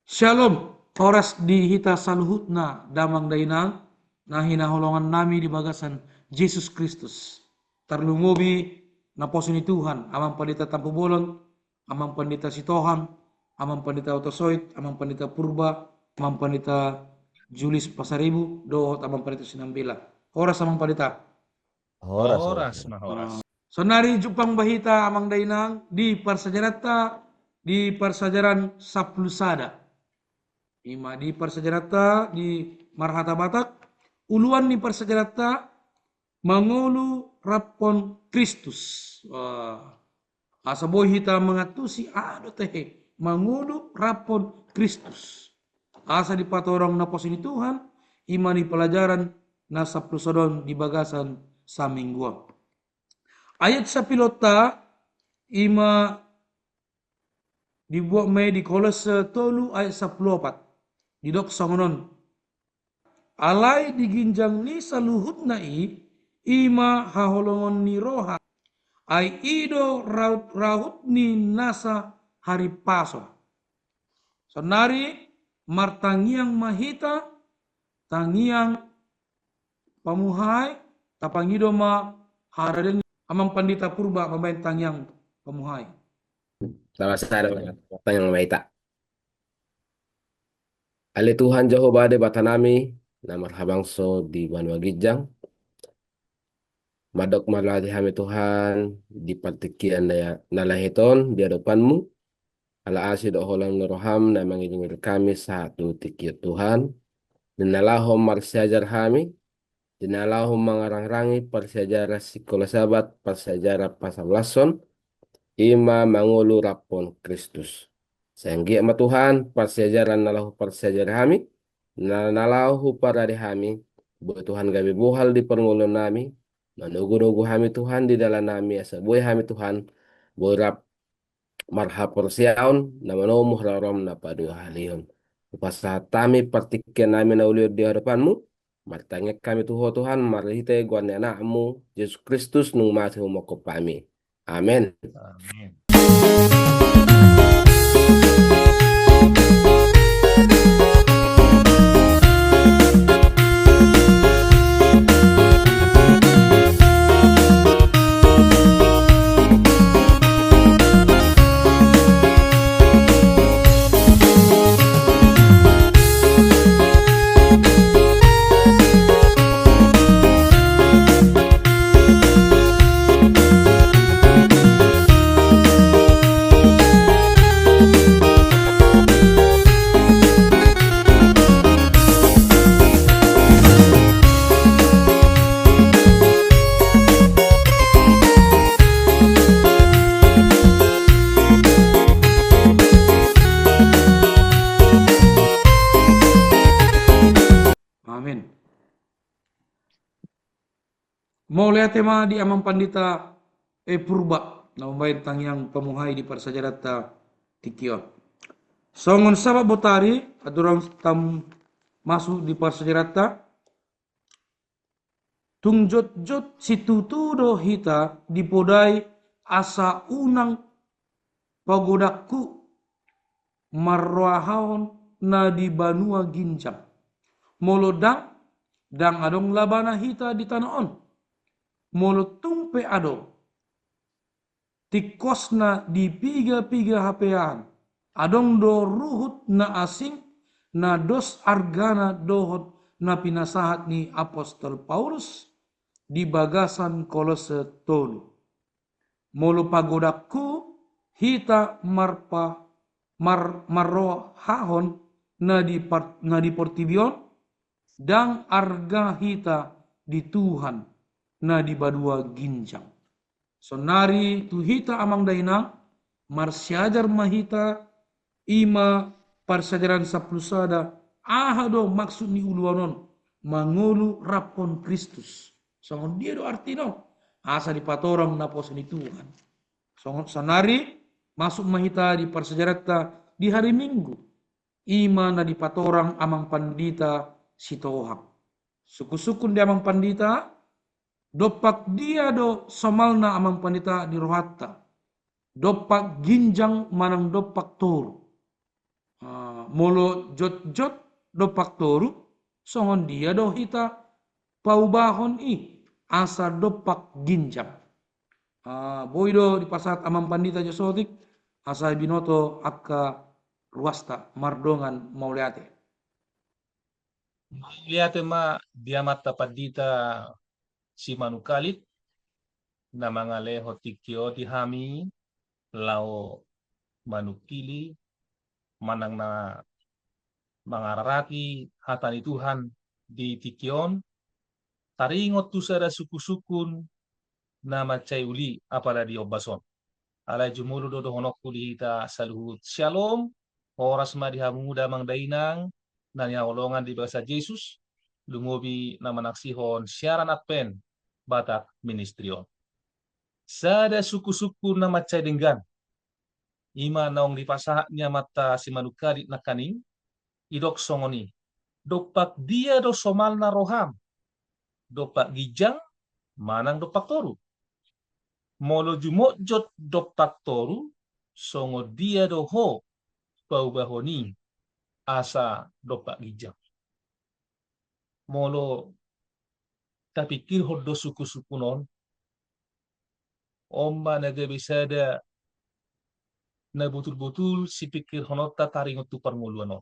Shalom, oras di hita saluhutna damang dainang, nahina holongan nami di bagasan Yesus Kristus. Tarlungobi na posini Tuhan, amang pandita Tampu Bolon, amang pandita Sitohang, amang pandita Otosoit, amang pandita Purba, amang pandita Julis Pasaribu, dohot amang pandita Sinambila. Oras amang pandita. Horas, Oras horas. mahoras. Sonari jupang bahita amang dainang di parsajarata di parsajaran Saplusada. Ima di parsajarata di Marhata Batak, uluan di parsajarata mangolu rapon Kristus. Asa boy hita mengatusi ado tehe mangolu rapon Kristus. Asa di patorang na posini Tuhan, ima di pelajaran na saplusodon di bagasan sa mingguan. Ayat sa pilota ima dibuat may di Kolose tolu ayat 14. Didok songonon. Alai diginjang ni saluhut nai ima haholongon ni roha ay ido raut ni nasa hari paso. Sonari martangiang mahita tangiang pamuhay tapangido ma haraden amang pandita purba pamain tangiang pamuhay. Sama-sama yang maita. Ali Tuhan Jehovah de batanami na marhabang so di Banwa Gijang. Madok malati kami Tuhan di partikian na nalahiton di hadapanmu. Ala asid o holang noroham na mangingil kami sa tutikiyat Tuhan. Dinalahom marsiajar kami. Dinalahom mangarang-rangi parsiajar sikola sabat parsiajar pasablason. Ima mangulu rapon Kristus. Sanggi ama Tuhan, persejaran nalahu persejaran kami, nalahu parade kami, buat Tuhan gabi buhal di perngulun nami, manugu-nugu kami Tuhan di dalam nami, asa buhay kami Tuhan, borap marha porsiaon, na manomuh raram na padu halion. Upasa tami partikan nami na uliod di hadapanmu, martangek kami Tuhan, marhite guan anakmu, Yesus Kristus nung mati humoko pami. Amin. Amin. Amin. Mau lihat tema di amang pandita purba na umbayin tangyang pamuhay di parsajarata tikion. Songon sabab botari adurang tam masuk di parsajarata tungjot-jot situtudo hita dipodai asa unang pagodakku marwahon na di Banua Ginjang. Molodang dang adong labana hita di tanaon. Molo tumpe ado tikosna di piga-piga hapean. Adong do ruhut na asing na dos argana dohot na pinasahat ni Apostol Paulus di bagasan Kolose tolu. Molo pagodakku hita marrohahon na di portibion dang arga hita di Tuhan na di Banua Ginjang. Sonari tu hita amang daina marsiajar mahita ima parsajaran saplusada ahado maksud ni uluanon mangolu rapon Kristus. Songon dia do artino asa di patorang na pos ni Tuhan. Songon sonari masuk mahita di parsajarata di hari Minggu. Ima na di patorang amang pandita Sitohang. Suku-sukun di amang pandita, dopak dia do somalna amang pandita di rohatta. Dopak ginjang manang dopak toro. Molo jot-jot do paktoru songon dia do hita paubahon asa dopak ginjang. Boido di pasat amam pandita josotik asa binoto akka ruasta mardongan mauleate. Lihat ma dia mata padita si manukalit na mga leho tikyo di hami lao manukili manang na mga raraki hatani Tuhan di tikyon taringot tu sada suku-sukun na macay uli apala di obason. Alay jumuro do honok kulita saluhut shalom oras ma dihamuda mang dainang na niyaolongan di bahasa Jesus lumobi na manaksihon siaran at pen batak ministryon. Sada suku-suku na macay denggan ima naong dipasahak niya mata si manukari na kaning idok songoni dopak dia do somal na roham dopak gijang manang dopak toru molo jumojot dopak toru songo dia do ho paubahoni asa dopak gijang molo tapikir hodo suku-suku non omba naga na betul-betul si pikir honota taringot tu parmuluan no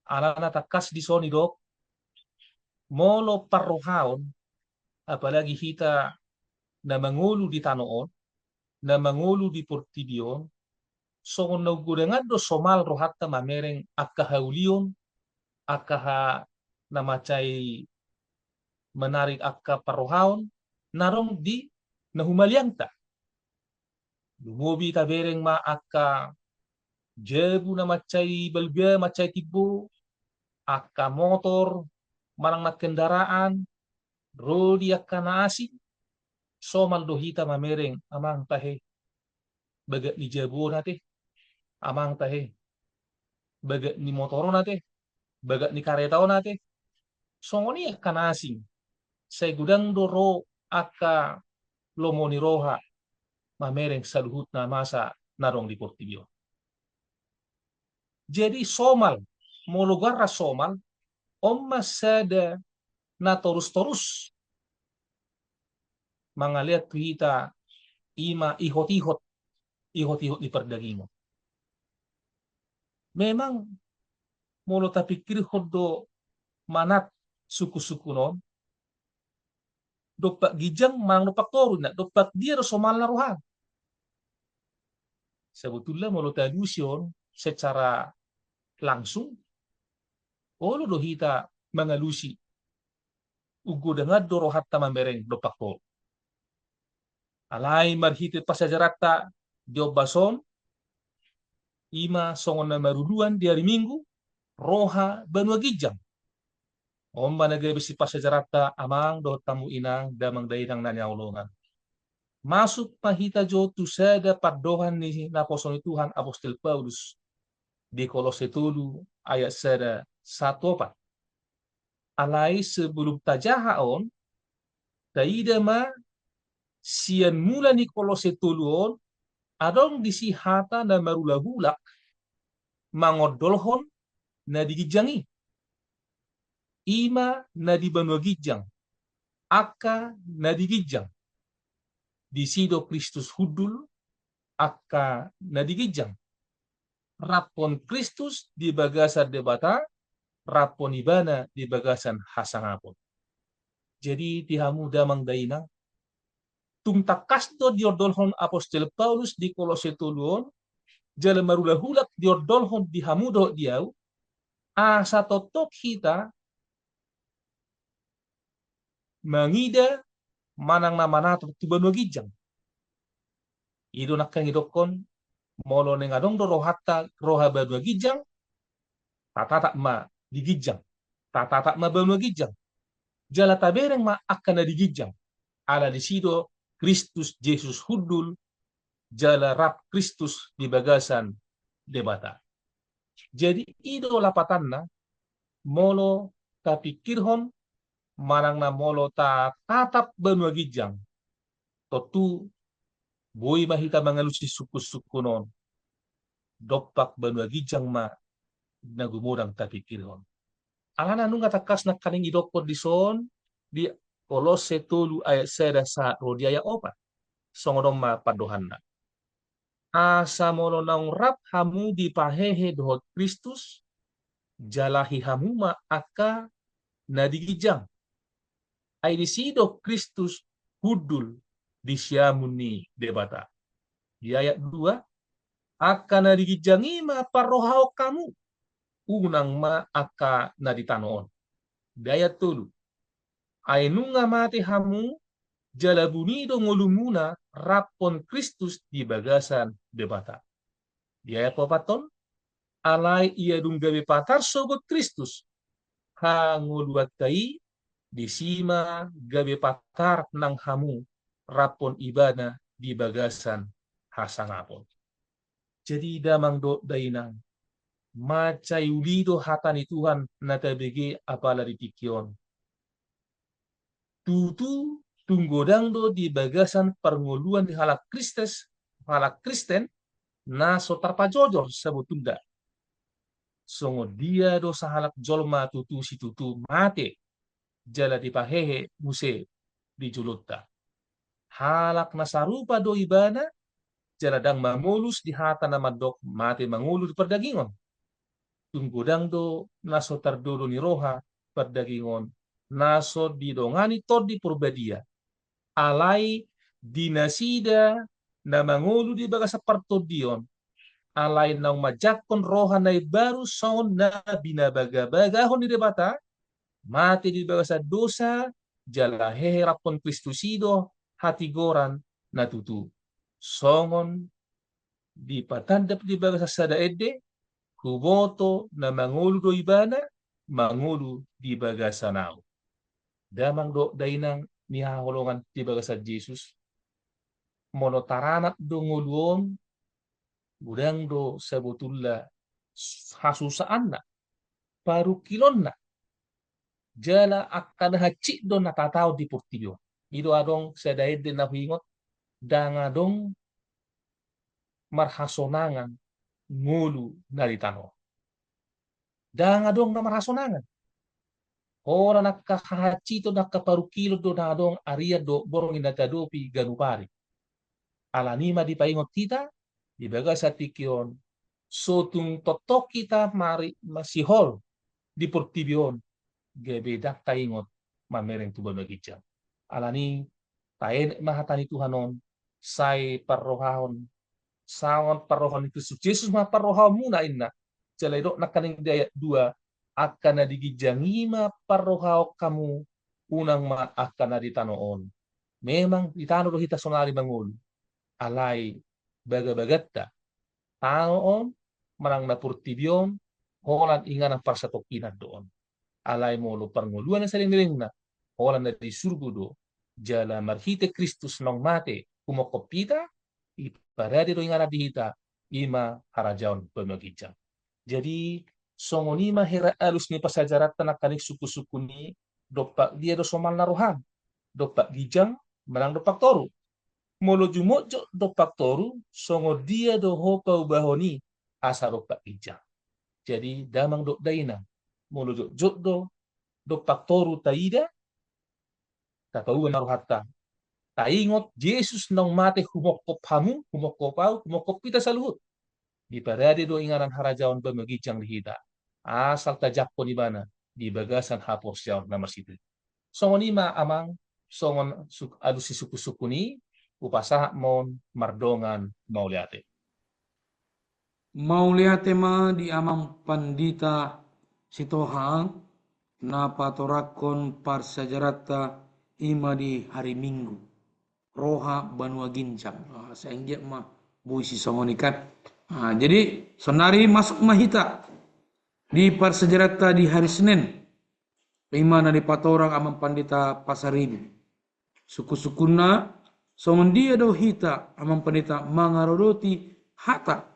alana takas di soni dok molo parrohaon apalagi kita na mangulu di tanoon na mangulu di portibion songon na gudangan do somal rohatta mamereng akahaulion akaha na macay menarik akka parrohaon narong di nahumalianta lumobi tabereng ma akka jebu na macay balga macay tibo akka motor manang na kendaraan rodi akka naasi somal dohita mamereng amang tahe bagat ni jebu nate amang tahe bagat ni motoro nate bagat ni karetao nate songoni akka naasing say gudang doro akka lomoni roha mamereng saluhut na masa narong di Portibio. Jadi somal molugarra somal omma sada na torus-torus mangaliat kita ima ihot-ihot di perdagingan. Memang molo tapikir hodo manat suku-suku non dopak gijang mang dopak toru na dopak dia somal na rohan. Sebetulnya molo tadusion secara langsung olo dohita mangalusi ugo dengan dorohatta mamereng dopak toru. Alai marhite pasajarata diobason ima songon na maruluan di hari Minggu roha banua gijang. Omba nagay besi pasajarata amang do tamu inang damang dainang nanyaulongan. Masuk pahita jotu sada padohan ni naposon Tuhan Apostol Paulus di Kolose 3 ayat sada 1:4. Alai sebelum tajahaon taida ma sian mula ni Kolose 3 adong disihata na marulahulak mangodolhon na digijangi ima na dibanua gijang aka na digijang disido Kristus hudul aka na digijang rapon Kristus di bagasan debata rapon ibana di bagasan hasangapon. Jadi dihamu damang dainang tung takasto diordolhon Apostol Paulus di Kolose 3 jala marulahulak diordolhon dihamudo diau asa totok kita mangida manang na manato tubanua gijang. Ido nakang idokon molo nengadong do rohatta roha banua gijang tatatak ma digijang tatatak ma banua gijang jala tabereng ma akan digijang ala disido Kristus Yesus hudul jala rap Kristus di bagasan debata. Jadi ido lapatanna molo tapikirhon manang na molo ta tatap banua gijang totu boy mahita mangalusi suku-suku non dopak banua gijang ma nagumodang tapikirhon. Alana nung atakas na kaning idokod di son di Kolose 3 ayat 1 sa ro di ayat 4. Songodom ma padohan na. Asa molo naung rap hamu di pahehe dohot Kristus jalahi hamu ma aka nadigijang. Ay disido Kristus hudul di siamuni debata. Di ayat 2 aka nadigijangi ma parohao kamu unang ma aka naditanoon. Di ayat 3 ay nunga mati hamu jalabunido ngolumuna rapon Kristus di bagasan debata. Di ayat 4 alay ia dung gawe patar sogot Kristus hangoluat kai di sima gawe patar nang hamu rapon ibana di bagasan hasangapon. Jadi damang do dainang macai ulido hatani Tuhan natabege apala ditikion. Tutu tunggodang do di bagasan perngoluan di halak Kristen na so tarpajojor sebutunda. Songo dia do sahalak jolma tutu si tutu mate jala di pahehe muse di julutta. Halak nasarupa do ibana jala dang mamulus di hata na madok mate mangulu di perdagingon. Tunggodang do naso tardodo ni roha perdagingon naso didongani tod di purbadia. Alai dinasida na mangulu di baga sa partodion. Alai nang majakon roha na baru son na binabaga-bagahon di debata. Mati di baga sa dosa jala heherapon Kristusido hatigoran na tutu. Songon di patandap di baga sa sadaede kuboto na mangulu do ibana mangulu di baga sa nao. Damang do dainang nihaholongan di baga sa Jesus monotaranat do nguluon budang do sebetulnya hasusaan na paru kilon na jala akan hacik do natatao di portibio ido adong sedaid na hingot dang adong marhasonangan ngulu dari tano dang adong na marhasonangan ora nakahacito nakaparukilo do na adong aria do borong inagadopi ganupari alanima di paingot kita di baga sa tikion sotung totok kita mari masihol di portibion gebedak taingot mamereng tuban magijang alani taen mahatani Tuhanon say parrohahon sawan parrohon Kristus Jesus ma parrohahon muna inna jalaido nakaning ayat 2 akan nadigijangi ma parrohao kamu unang ma akan naditanoon memang ditano do hita sonari mangul alai baga-bagatta taon marang na purtibion holan ingan ang parsatokinan doon alay mo lo parnguluan na saling na holan na di surgudo jala marhite Kristus nong mate kumokopita iparadi do ingan dihita ima harajaon pemagijang jadi songonima hera alus ni pasajarat tanakanik suku-suku ni dopak dia do somal naruhan dopak gijang marang dopak toru molo jumojo dopak toru songo dia do hopa ubahoni asa dopak ijang jadi damang do daina molo jok do dopak toru taida tatauan naruhatta taingot Yesus nang mate humokop hamu humokop kita saluhut di parade do ingaran harajawan bamagijang lihita asal tajakpo ni bana di bagasan hapos jawan na masitu songo nima amang songon adu si suku-suku ni upasa mon mardongan mauliate. Mauliate ma di amang pandita sitohang na patorakon parsajarata ima di hari Minggu roha banua ginjang seenggak ma buisi songonikan jadi sonari masuk mahita di parsajarata di hari Senin ima na di patorang amang pandita pasaribu suku-sukuna songon dia do hita amang pandita mangarodoti hata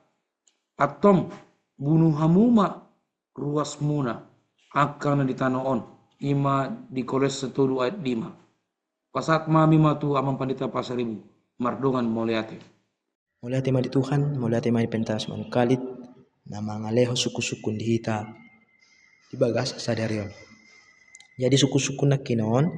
atom bunuh hamuma ruas muna akan ditanoon ima di Kolose 1 ayat 5 pasat mami matu amang pandita pasaribu mardongan moliate Moliate ma di Tuhan, moliate ma di pentas man kalit na mangaleho suku-suku dihita di bagasa sadarion. Jadi suku-suku na kinon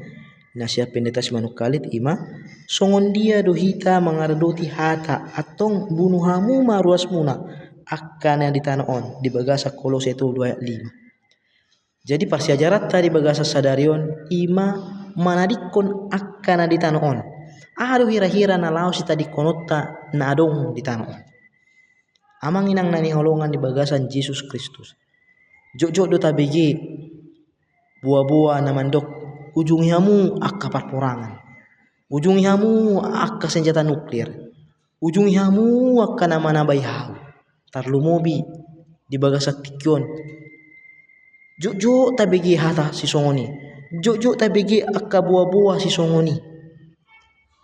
na siya pendeta si manukalit ima songon dia dohita mangaradoti hata atong bunuhamu maruas muna akan yang ditanoon di bagasa Kolose 2 ayat 5. Jadi parsiajarat tadi bagasa sadarion ima manadikon akan yang ditanoon. Aduh hira-hira na lao si tadi konota na adong ditanoon. Amang inang nani holongan di bagasan Yesus Kristus. Jok-jok do tabigi buah-buah na mandok ujung hamu akka perporangan. Ujung hamu akka senjata nuklir. Ujung hamu akka nama bayhau. Tarlumobi di bagasa tikyon. Jok-jok tabigi hata si songoni. Jok-jok tabigi akka buah-buah si songoni.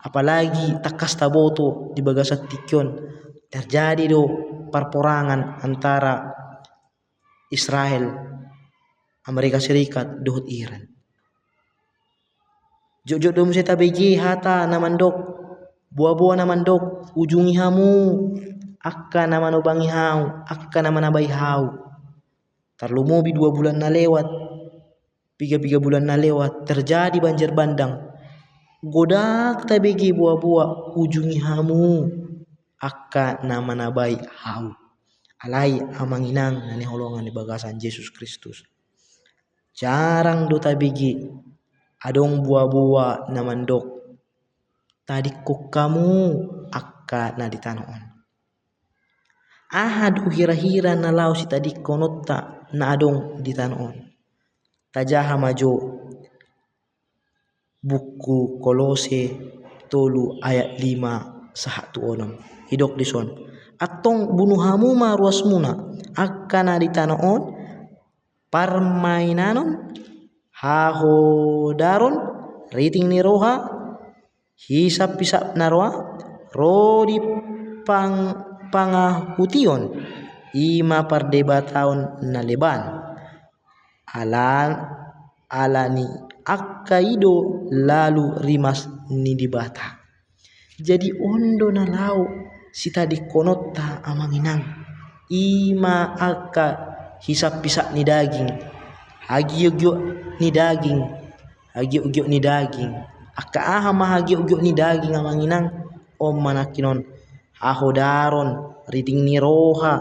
Apalagi takas taboto di bagasa tikyon. Terjadi do perporangan antara Israel, Amerika Serikat, dohut Iran. Jok-jok dom saya tabegi hata namandok buah-buah namandok ujungi hamu akka nama no bangi hau akka nama nabai hau. Tarlumobi 2 bulan na lewat 3 bulan na lewat terjadi banjir bandang. Godak tabegi buah-buah ujungi hamu akka nama nabai hau. Alai amanginang nani holongan di bagasan Yesus Kristus. Jarang do tabigi adong buah-buah na mandok tadi kok kamu akka na ditanoon. Ahad hira-hira na lao si tadi konota na adong ditanoon. Tajaha majo buku Kolose 3 ayat 5 sahatu onom. Hidok dison. Atong bunuhamu maruas muna akka na ditanoon parmainanon hahodaron riting ni roha hisap pisap narwa rodi pangahution ima pardebataon na leban alani akkaido lalu rimas ni dibata. Jadi ondo na lau si tadi konota amanginang ima akka hisap pisak ni daging hagiyo-giyo ni daging hagiyo-giyo ni daging akka aha mahagiyo-giyo ni daging amanginang om manakinon ahodaron riding ni roha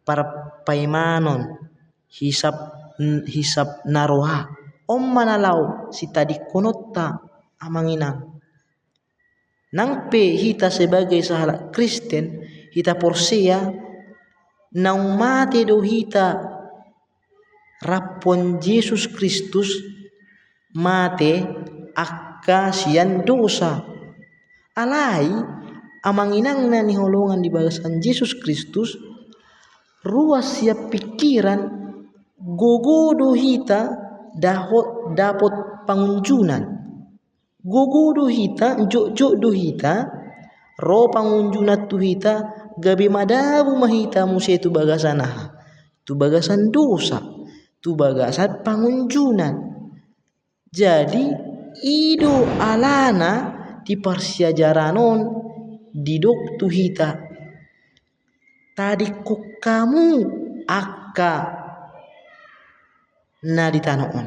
parpaimanon hisap naroha om manalaw si tadi konota amanginang nangpe hita sebagai sahala Kristen hita porsia nang mate do hita rapon Yesus Kristus mate akka sian dosa. Alai amanginang na ni holongan di bagasan Yesus Kristus ruas siap pikiran gogodo hita dapot pangunjunan. Gogodo hita jok-jok do hita ro pangunjunat tu hita gabi madabu mahita musia tu bagasan aha tu bagasan dosa tu bagasan pangunjunan. Jadi ido alana di parsiajaranon didok tu hita tadi kok kamu akka na ditanoon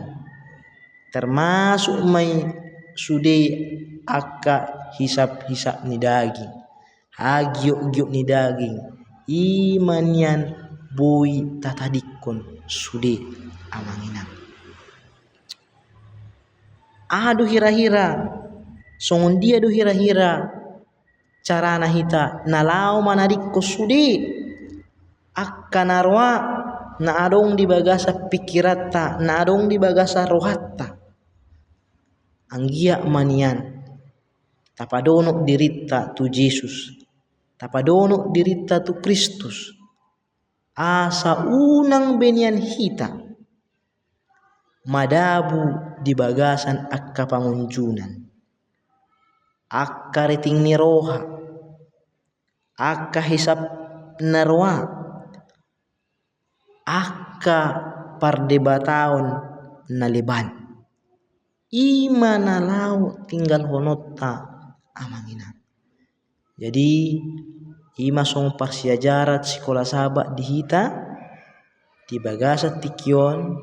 termasuk mai sude akka hisap-hisap ni daging hagiyo-giyo ni daging imanian boy tatadikon sude amanginang. Adu hira-hira songon dia do hira-hira carana hita nalau manadikko sude akka narwa na adong di bagasa pikiratta na adong di bagasa rohatta anggia manian tapadonok dirita tu Yesus tapadonok dirita tu Kristus asa unang benian hita madabu di bagasan akka pangunjunan akka riting ni roha akka hisap narwa akka pardebataon na leban ima nalau tinggal honotta amanginang. Jadi ima song parsiajarat sekolah sahabat di hita Di bagasa tikion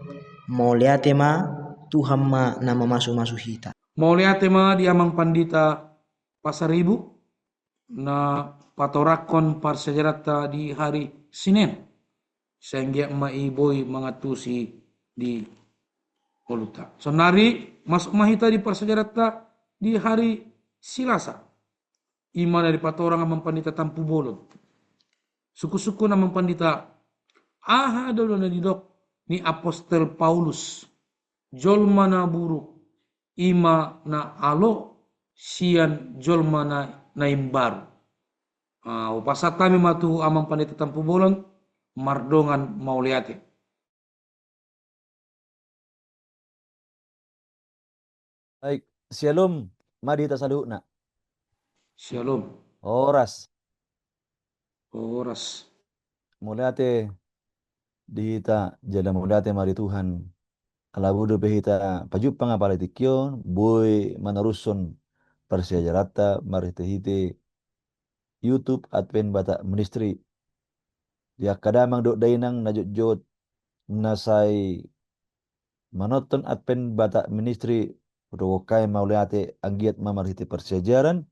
mau lihat ma Tuhan ma nama masuk-masuk hita. Mau lihat tema di amang pandita pasar ibu na patorakon parsejarata di hari Senin sehingga ma iboi mengatusi di Poluta. Sonari masuk mahita di parsejarata di hari Silasa. Ima dari patorang amang pandita tampu bolon. Suku-suku na pandita aha dulu na didok ni Apostel Paulus. Jolma na buruk ima na alo sian jolma na imbaru. Upasat kami matu amang pandita tampu bolon mardongan mau liate. Baik, shalom. Mari kita saluna. Shalom. Oras. Oras. Mulate dita jala mulate mari Tuhan. Alabudu behita pajupang apalai tikion, boy menerusun persejarata mari tehite YouTube Advent Bata Ministry. Dia kadamang dok dainang najut-jut nasai manoton Advent Bata Ministry udokai mauliate anggiat mamarhiti persejaran.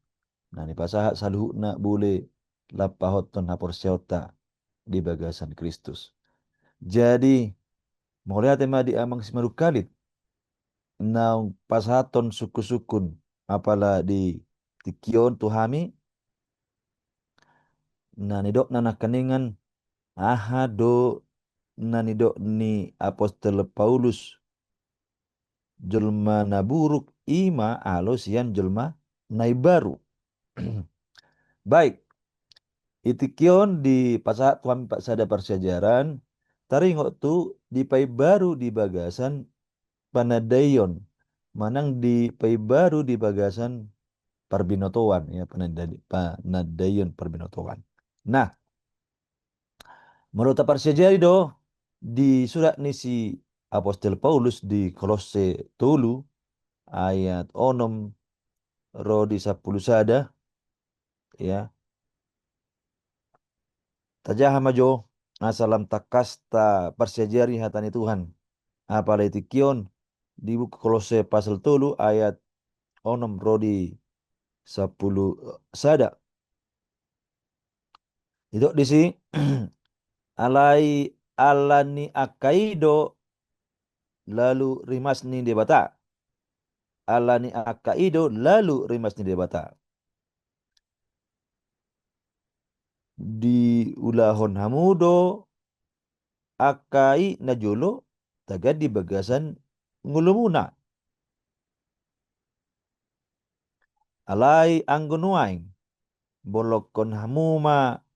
Nah ni pasaha saluhu na bule lapahoton hapor seota di bagasan Kristus. Jadi mauliate ma di amang simarukalit na pasahaton suku-sukun apala di tikion tuhami na nidok na nakaningan aha do na nidok ni Apostel Paulus jelma naburuk ima alo sian jelma naibaru. Baik, itikion di pasahat tuan pak sada persejaran taringok tu di pai baru di bagasan panadayon manang di pai baru di bagasan parbinotoan ya panadayon parbinotoan. Nah, menurut persejari do di surat nisi Apostel Paulus di Kolose tulu ayat onom ro di 10 sada ya tajaha majo asalam takasta persejari hatani Tuhan apalai tikion di buku Kolose pasal tulu ayat onom ro di 10 sada itu di si alai alani akaido lalu rimas ni debata alani akaido lalu rimas ni debata di ulahon hamudo akai najolo tagad di bagasan ngulumuna alai anggonuaing bolokon hamuma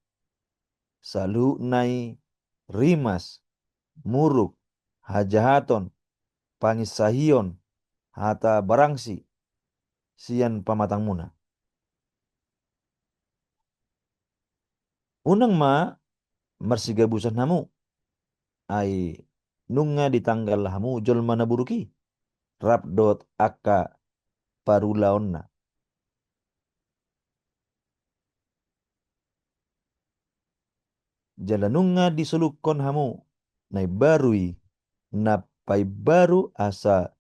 salu nai rimas muruk hajahaton pangisahion hata barangsi sian pamatang muna unang ma marsigabusan hamu ai nunga di tanggal hamu jol mana buruki rapdot aka parulaonna jalanunga di selukon hamu nai barui napai baru asa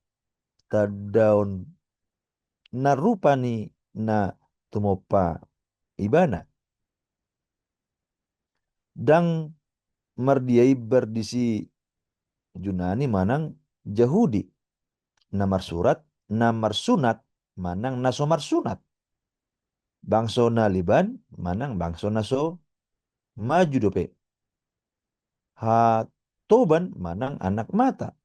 tadaun narupani na tumopa ibana dang mardiai berdisi Junani manang Jahudi namar surat namar sunat manang nasomar sunat bangso na liban manang bangso naso maju dope ha toban manang anak mata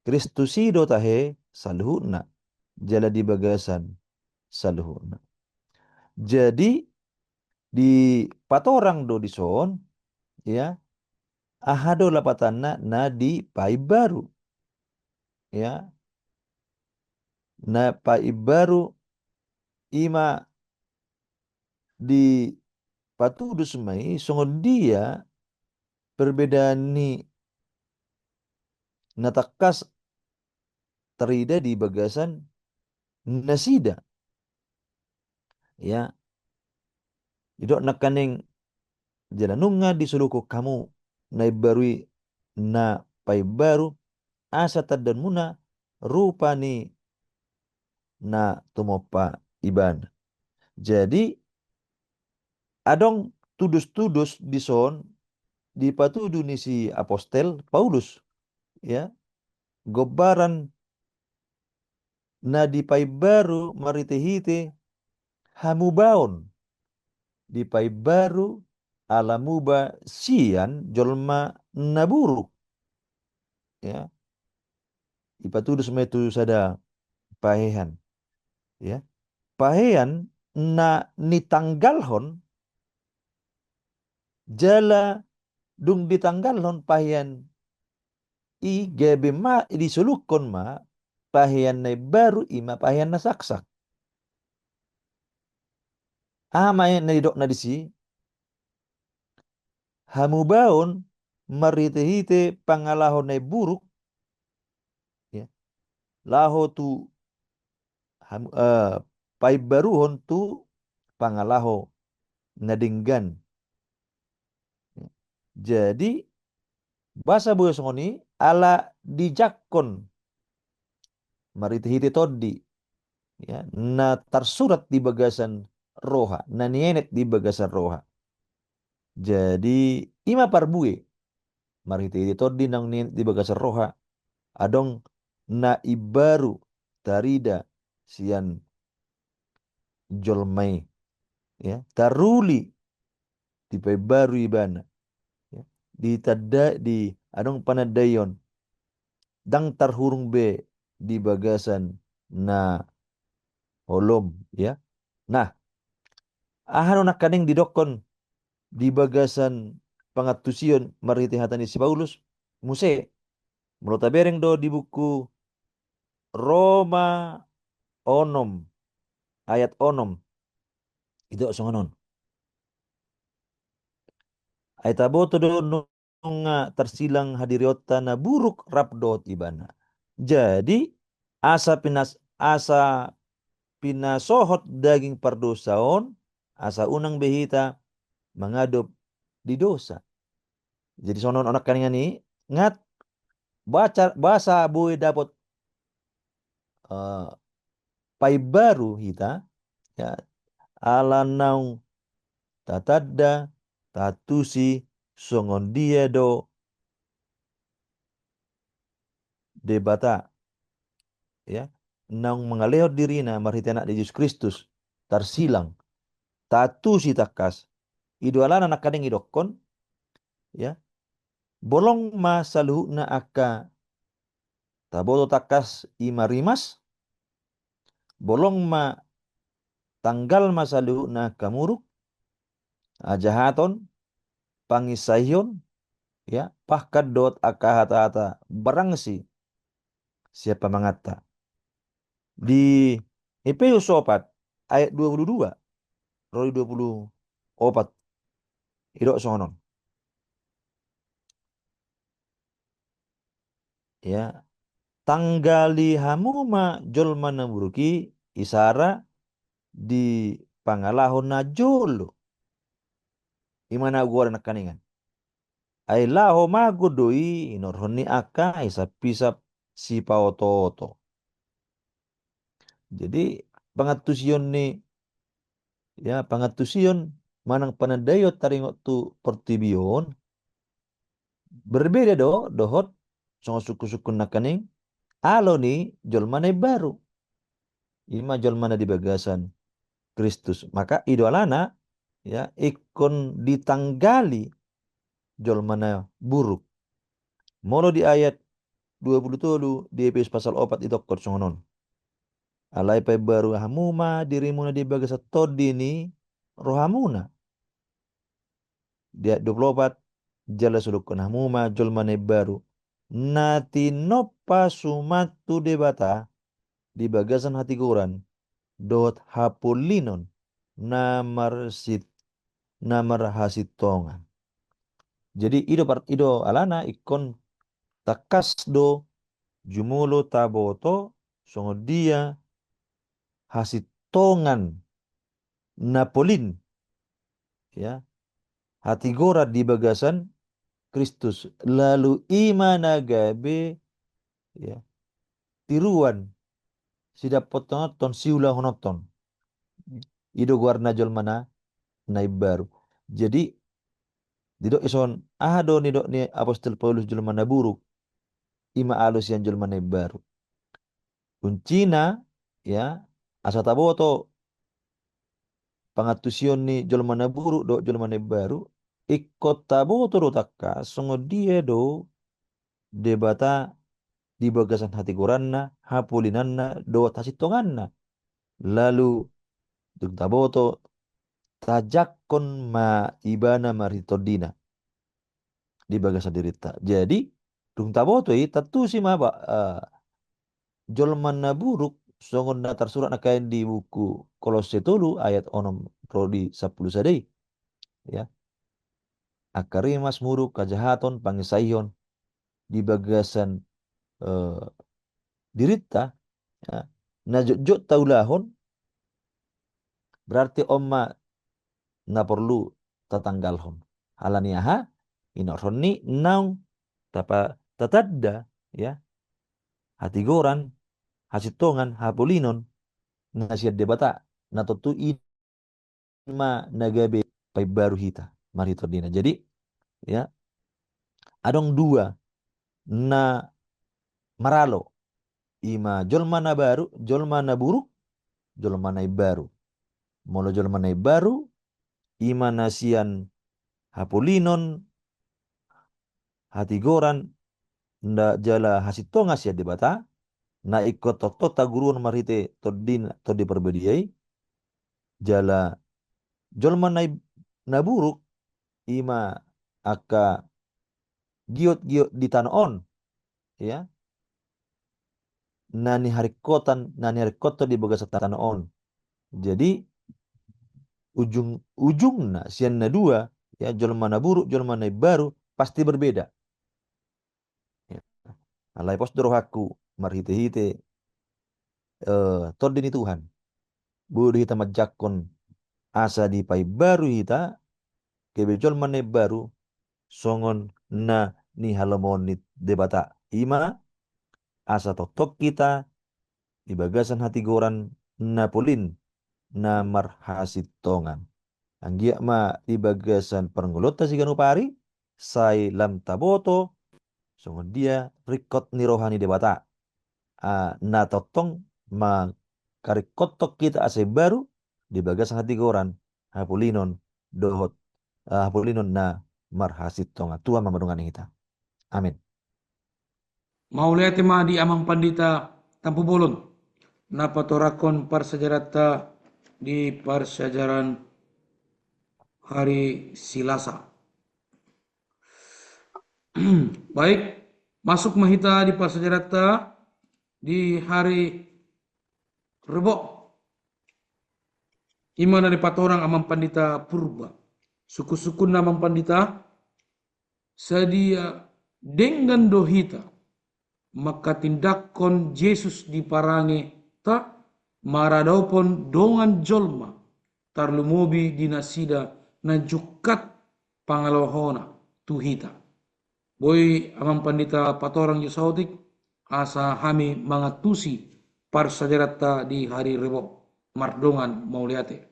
Kristusido tahe saluhuna jala di bagasan saluhuna jadi di patorang do di son ya ahado lapatanna na di pai baru ya na pai baru ima di patudus mai songon dia perbedaan ni natakas terida di bagasan nasida ya idok nakaning jalanunga di suluku kamu nai barui na pai baru asa taddan muna rupani na tumopa iban. Jadi adong tudus-tudus dison dipatudu ni si apostel Paulus, ya, gobaran na di pai baru maritehite hamubaon di pai baru alamuba sian jolma naburuk, ya, ipatudu semetu sada pahehan, ya, pahean na nitanggalhon jala dung ditanggalhon pahean i gebe ma disulukon ma pahean na baru ima pahean na saksak. Ama na didok na disi hamubaon maritehite pangalahon na buruk, ya, laho tu pai baruhon tu pangalaho nadinggan. Jadi bahasa bosongoni ala dijakon maritehite todi, ya, na tersurat di bagasan roha, na nienet di bagasan roha. Jadi ima parbue maritehite todi nang nienet di bagasan roha adong na ibaru tarida sian jolmai, ya, taruli di pai baru ibana, ya, di tada di adong panadayon dang tarhurung be di bagasan na holom, ya. Nah, ahano nakaning didokon di bagasan pangatusion maritihatan si Paulus muse melotabereng do di buku Roma onom ayat onom itu songonon ayat aboto do nunga tersilang hadiriota na buruk rapdot ibana. Jadi asa pinasohot daging pardosaon asa unang behita mengadop di dosa. Jadi sonon onak kaningan ni ngat baca bahasa boy dapat pai baru hita, ya, ala naung tatadda tatusi songon dia do debata, ya, naung mengalehot dirina marhitena di Yesus Kristus tarsilang tatusi takas idoalana nakadeng idokon, ya, bolong ma saluhuna aka taboto takas imarimas bolong ma tanggal ma saluhuna kamuruk ajahaton pangisayon, ya, pahkadot aka hata-hata barangsi siapa mangata di Efesus 4 ayat 22 Roi 24 idok sonon, ya, tanggali hamuma jolma naburuki isara di pangalahon na jolo imana gua nakaningan ay laho magudoi inorhoni aka isap-isap si paoto-oto. Jadi pangatusion ni, ya, pangatusion manang panadayo taringot tu pertibion berbeda do dohot songo suku-suku nakaning alo ni jolmana baru ima jolmana di bagasan Kristus maka idolana, ya, ikon ditanggali jolmana buruk molo di ayat 23 di Efesus pasal 4 itu kot songonon alai pai baru hamuma dirimuna di bagasa todini rohamuna di ayat 24 jala sulukun hamuma jolmana baru nati nopa sumatu debata di bagasan hati kuran dot hapulinon namar hasitongan. Jadi ido alana ikon takas do jumulo taboto songo dia hasitongan napolin, ya, hati gora di bagasan Kristus. Lalu ima nagabe ya tiruan sida potongoton siula honoton. Ido guarna jol mana naib baru. Jadi didok ison ado ni dok ni apostol Paulus jol mana buruk. Ima alus yang jol mana baru. Kuncina ya asa taboto pangatusion ni jol mana buruk dok jol mana baru. Ikot taboto do takka songo dia do debata di bagasan hati goranna hapulinanna do tasitonganna. Lalu duk taboto tajakon ma ibana maritodina di bagasan dirita. Jadi dung taboto tatu si maba jolman na buruk songon na tersurat na kain di buku Kolose 3 ayat 6 prodi 10 sadai ya akarimas muruk kajahaton pangisaion di bagasan dirita ya. Na jok taulahon berarti omma na perlu tatanggalhon halaniaha inoroni naung tapa tatadda ya hati goran hasitongan hapulinon nasiat debata na totu ima nagabe pai baru hita mari tordina. Jadi ya adong dua na maralo ima jolmana baru jolmana buruk jolmana baru molo jolmana baru ima nasian hapulinon hati goran nda jala hasitonga sia debata na ikut tota guruan marite todin todi perbediai jala jolman na buruk ima aka giot di tanah on ya nani harikoto di bagas tanah on. Jadi ujungna sian na dua ya jolman na buruk jolman na baru pasti berbeda ya. Alai pos dorohaku marhite-hite tordini Tuhan budi hita majakon asa di pai baru hita kebejol mane baru songon na ni halamon ni debata ima asa totok kita di bagasan hati goran na pulin na marhasitongan anggia ma di bagasan perngolota siganu pari sai lam taboto songon dia rikot ni rohani debata na totong ma karikotok kita ase baru di bagasan hati goran hapulinon dohot hapulinon na marhasitonga Tuhan mamadungan kita. Amin. Mau lihat tema di amang pandita tampu bolon. Napa torakon parsajarata di parsajaran hari Silasa. Baik, masuk mahita di parsajarata di hari Rebo. Imana di patorang amang pandita purba. Suku-suku namang pandita sedia dengan dohita maka tindakon Yesus diparangi ta maradopon dongan jolma tarlumobi dinasida na jukat pangalohona tuhita boy amang pandita patorang yusautik asa hami mangatusi parsajarata di hari Rebo mardongan mauliate.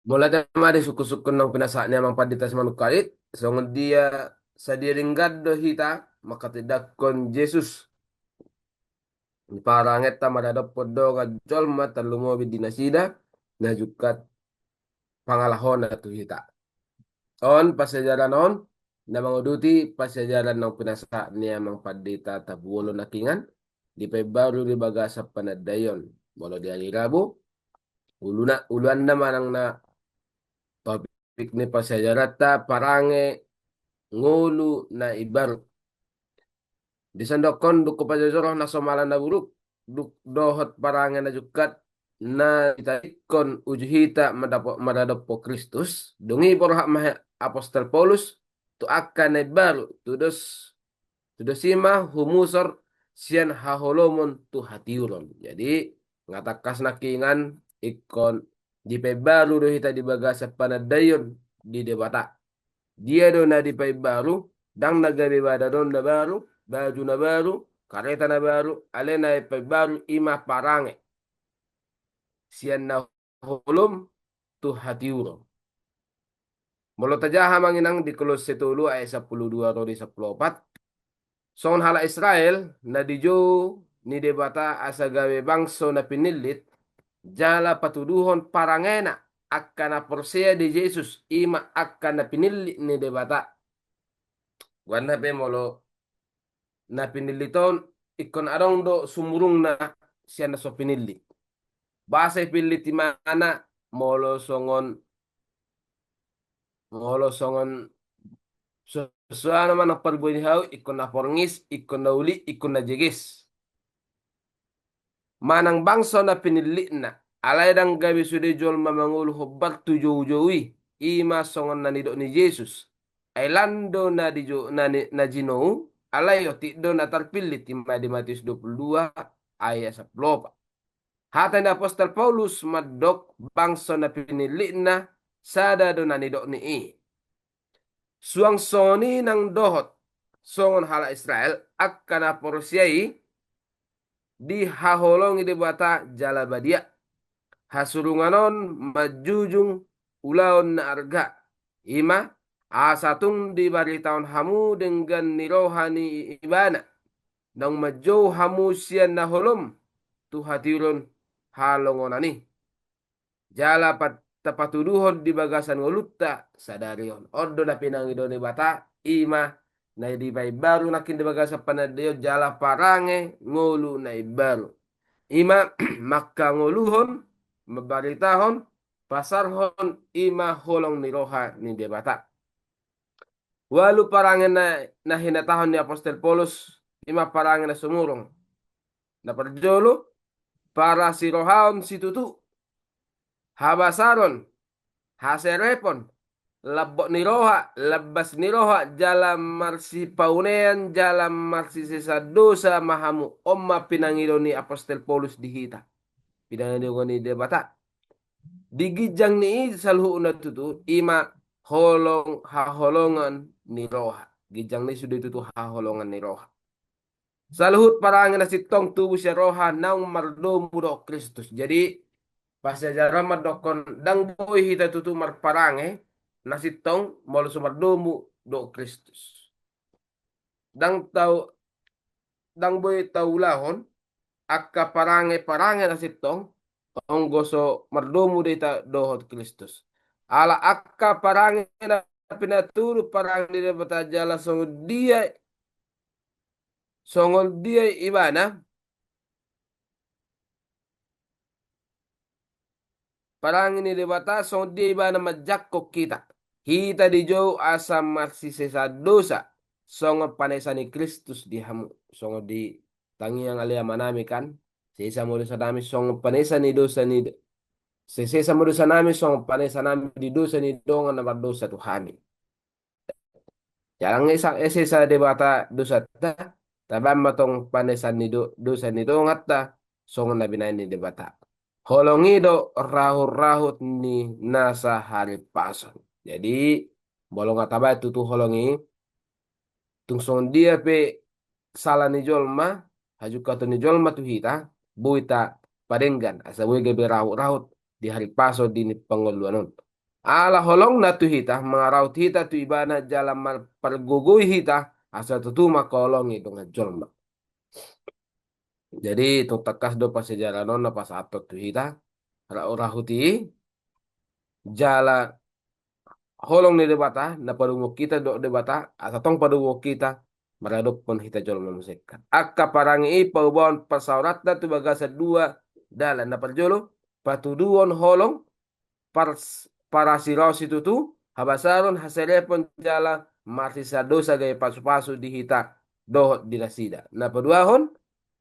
Mulai dari suku-suku nang pinasaannya mang pandita manukalit, songon dia sadiringgad do hita, maka tidak kon Yesus. Paranget ta madadap podo kajol mata lumobi dinasida, na jukat pangalahon na tu hita. On pasajaran on, na manguduti pasajaran ng pinasaan niya mang pandita tabuolo nakingan, di pay baru di bagasa panadayon. Molo di alirabu, uluan naman ang na topik ni pasajarata parange ngulu na ibaru. Disandokon duko pasajaro na somalan na buruk. Duk dohot parange na jukat na itakon ujuhita madadapo Kristus. Dungi porhak mahe apostol Paulus tu akan na ibaru. Tudosima humusor sian haholomon tu hatiuron. Jadi ngatakas nakingan ikon di pay baru do hita di bagasa panadayon di debata. Dia do na di pay baru dang nagabi badadon na baru, baju na baru, kareta na baru, alena pa baru ima parange. Siyan na hulum tu hatiuro. Molo tajaha manginang di Kolose 10 ayat 12 ro di 14. Songon hala Israel na dijo ni debata asa gawe bangso na pinilit jala patuduhon parangena akan na porsia di Jesus ima akan na pinilit ni debata. Wana pe molo na piniliton ikon arong do sumurung na siya na so pinili. Base piliti mana molo songon sesuatu naman ang pagbulihaw ikon na porngis ikon na uli ikon na jegis. Manang bangso na pinili na alay dang gabi sude jol mamangul hobbat tujow-jowi ima songon na nido ni Jesus ay lando na dijo na jino alay o do na tarpilit ima di Matius 22 ayat 10. Hata ni Apostol Paulus madok bangso na pinili na sada do na nido ni suang soni ng dohot songon hala Israel akan na porusyai di haholong ide bata jalabadia hasurunganon majujung ulaon na arga ima asatung di baritaon hamu dengan nirohani ibana nang majow hamu siyan na holom tu hatiron halongonani jala tapatuduhon di bagasan ngolutta sadarion odo na pinangido ni bata ima na di baru nakin di bagasan panadayo jala parange ngolu na ibaru ima maka ngoluhon mabaritahon pasarhon ima holong ni roha ni debata walu parange na hinatahon ni Apostol Paulus ima parange na sumurong na perjolo para sirohaon situtu habasaron haserepon labok ni roha labas ni roha jalam marsi paunean jalam marsi sesa dosa mahamu omma pinangilo ni Apostol Paulus dihita pinangilo ni debata digijang ni salhu na tutu ima haholongan ni roha gijang ni sudah tutu haholongan ni roha salhut parangin na sitong tubuh siya roha naung mardomu do Kristus jadi pas sejarah madokon dang boy hita tutu marparange nasitong molo sumardomu do Kristus dang boy taulahon akka parange nasitong onggoso mardomu dita dohot Kristus ala akka parange na pinaturu parange de batajala songol dia ibana parang ini debata song dia ibana majakko kita di jauh asam marsi sesa dosa song panesani Kristus di hamu song di tangi yang alia manami kan sesa mo dosa nami song panesani dosa ni sesa mo dosa nami song panesanami di dosa ni dongan na dosa Tuhani jarang sesa debata dosa ta tabam matong panesan ni dosa ni dongat ta song nabinain ni debata holongido rahut-rahut ni nasa hari pason. Jadi bolong ataba itu tuh holongi tungson dia pe salah ni jolma haju kata ni jolma tuh hita buita padenggan asa bui gebe rahut-rahut di hari paso di ni pengoluanon. Ala holong na tuh hita mengaraut hita tu ibana jalan pergugui hita asa tutuma kolongi dengan jolma. Jadi itu tekas do pas sejarah nona pas atot tuh hita rahuti jala holong ni debata na padungo kita do debata asatong padungo kita maradok pun hita jol manusekan akka parangi paubon pasaurat tu bagasa dua dalan na parjolo patuduon holong para siros itu tu habasaron haselepon jala martisa dosa gaya pasu-pasu di hita dohot di nasida na paduahon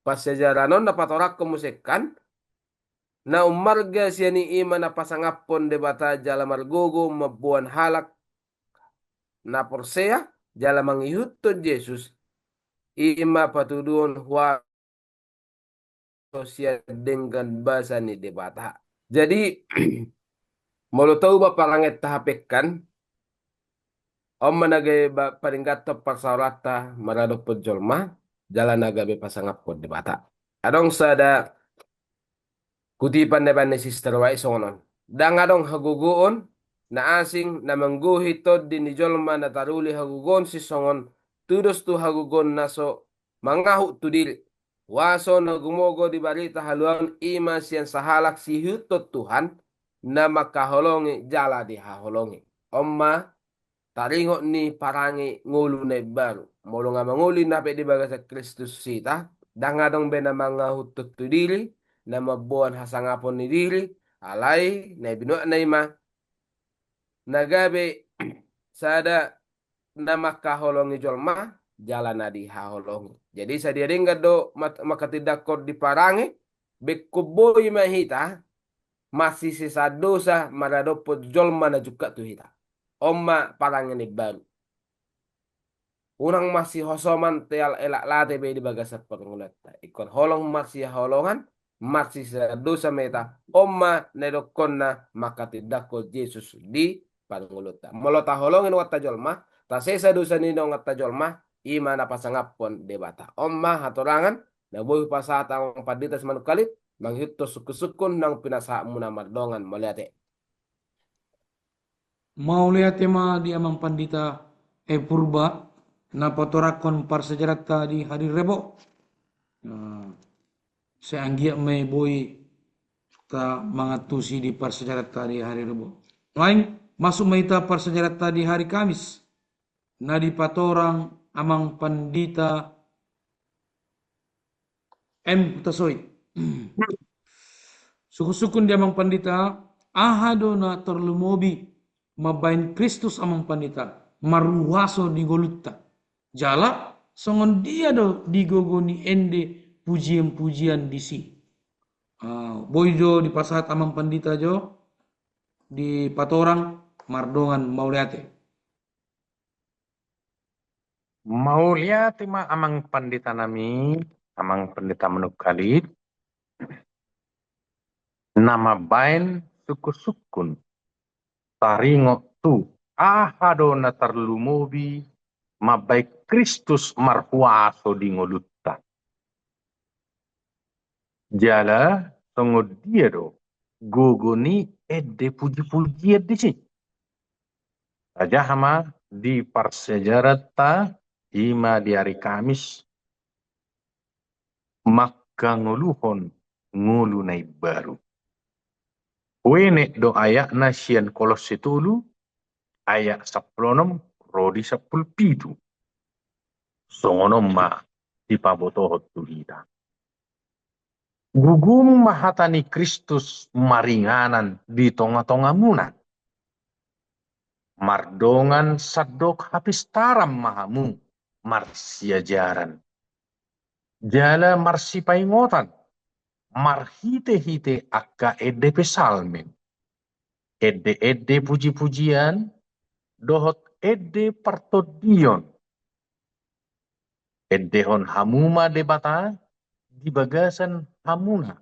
pas sejaranon na patorak kemusekan na umarga siya ni ima na pasangapon debata jala margogo mabuan halak na porseya jala mangihutod Jesus ima patudun huwa siya dengan bahasa ni debata. Jadi mau tahu ba paranget tahapekkan Omma nage paringgato parsaurata marado pejolma jalan naga be pasangap ko di bata. Adong sada kutipan na ba ni Sister Wai sonon. Dangadong haguguon na asing na mangguhitod din ni Jolma na taruli hagugon si songon tudos tu hagugon naso mangahu tu dili. Waso na gumogo di barita haluan ima siyan sahalak si hutot Tuhan na makaholongi jala di haholongi. Omma taringo ni parangi ngulu na baru. Molo nga manguli na di baga sa Kristus sita. Dangadong be na mga hutot tu dili na mabuan hasangapon ni diri alay na ibinu na ima nagabe sada na makaholongi jolma jalan na di haholongi. Jadi sa diring do makatidakor di parangi bekuboy mahita masih sisa dosa maradopod jolma na juga tu hita. Omma parangi ni baru. Unang masih hosoman teal elak late be di bagasat pengulat. Ikon holong masih holongan masih dosa meta omma nedokonna maka tidakko Yesus di panguluta. Molota holongin watta jolma ta sesa dosa nino watta jolma ima na pasangapon debata. Omma hatorangan na boy pasata ang paditas manukalit manghito sukusukun ng pinasa muna mardongan maliate. Mau lihat tema di amang pandita purba na patorakon parsejarata di hari rebo. Seanggia may boy ta mangatusi di parsejarata di hari rebo. Lain masuk maita parsejarata di hari Kamis. Na di patorang amang pandita M. Tasoy. Suku-sukun di amang pandita ahado na terlumobi mabain Kristus amang pandita maruwaso di golutta. Jala songon dia do digogoni ende pujian-pujian di si. Boyjo di pasahat amang pandita jo di patorang mardongan mauliate. Mauliate ma amang pandita nami, amang pandita manukalit, nama bain suku-sukun taringo tu ahado na terlumobi mabai Kristus marhuaso di ngolutta. Jala songo dia do gogoni edde puji-pujian di si. Aja hama di parsejarata ima di hari Kamis maka nguluhon ngulu nai baru. Wene do ayak na sian kolos setulu ayak saplonom rodi sapulpitu. Songonom ma di pabotohot tulita. Gugum mahatani Kristus maringanan di tonga-tonga muna. Mardongan sadok habis taram mahamu marsiajaran. Jala marsipaingotan. Marhite-hite akka edde pesalmen. Edde-edde puji-pujian dohot edde partodion. Eddehon hamuma debata di bagasan hamuna.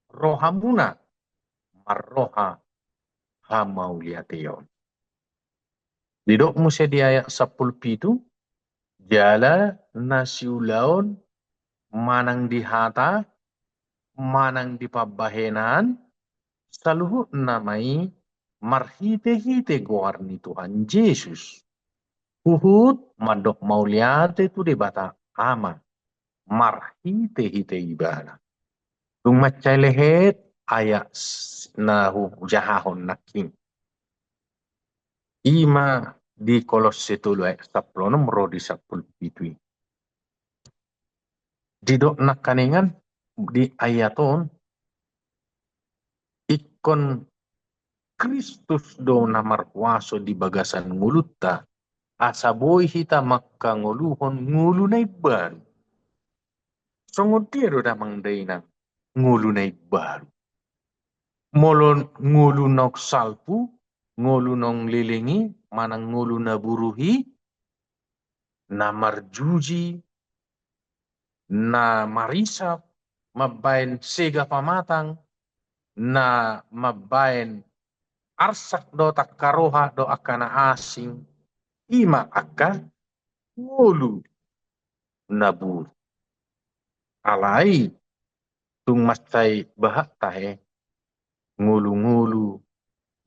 Rohamuna marroha hamauliateon. Didok musia di ayat 10 jala nasiulaon manang dihata manang dipabahenan saluhut namai marhite-hite goarni Tuhan Yesus. Uhud madok mauliate tu debata ama marhite-hite ibana. Tung macai lehet ayak na jahahon naking. Ima di Kolose tulu ayat 10 rodi 10. Didok nakaningan di ayaton ikon Kristus do namarwaso di bagasan ngulutta asaboy hita makka nguluhon ngulu na baru. Songotiro damang dainang ngulu na baru. Molon ngulu nok salpu, ngulu nong lilingi, manang ngulu na buruhi, na marjuji, na marisap, mabain sega pamatang, na mabain arsak do tak karoha do akana asing, ima aka ngulu nabur. Alai tung mastai bahak tahe ngulu-ngulu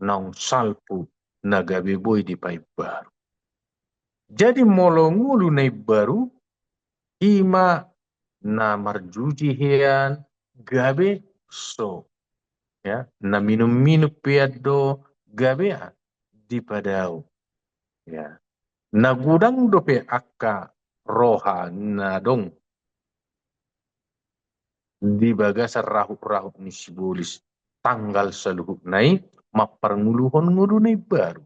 nong salpu nagabe boy di pai baru. Jadi molo ngulu nai baru ima na marjuji hean gabe so ya na minum-minum peado gabe di padau ya na gudang dope akka roha na dong di bagasa rahuk-rahuk ni sibolis tanggal seluhuk nai maparnguluhon ngulu nai baru.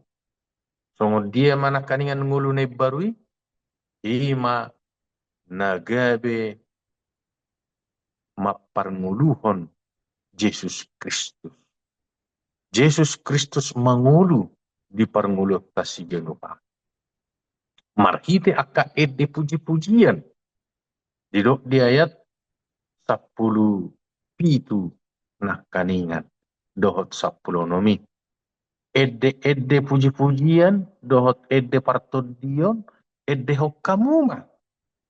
Songo dia mana kaningan ngulu nai baru ima nagabe maparnguluhon Yesus Kristus. Yesus Kristus mangulu di parngulu tasi genupa. Marhite akka ede puji-pujian. Didok di ayat 10 pitu nah kaningan dohot 10 nomi. Ede puji-pujian dohot ede partodion ede hokamuma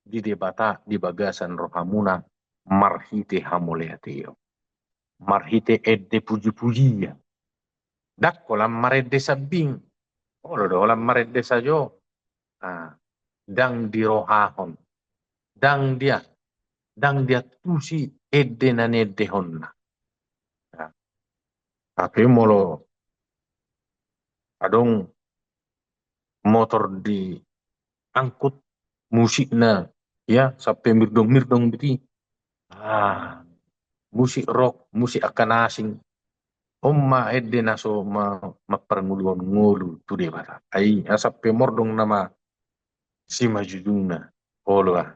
di debata di bagasan rohamuna marhite hamuleateo. Marhite ede puji-pujian. Dak kolam marede sabing. Oh do kolam marede sajo. Dang di rohahon. Dang dia tusi ede nanede honna. Tapi molo adong motor di angkut musikna ya sampai mirdong-mirdong biti. Musik rock, musik akan asing. Omma ede naso mapernguluan ngulu tu de bata. Ai asape mordong nama si majuduna olah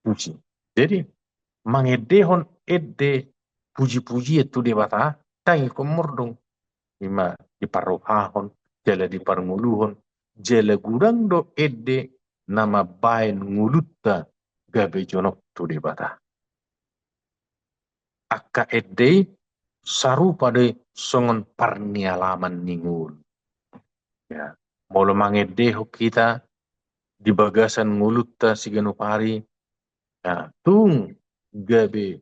puji. Jadi mangedehon ede puji-puji itu de bata tangi komordong ima di parohahon jala di parnguluhon jala gurang do ede nama bain ngulutta gabe jonok tu de bata. Akka ede saru pada songon parnialaman ningul. Ya, molo mangedeho kita di bagasan ngulutta siganupari ya tung gabe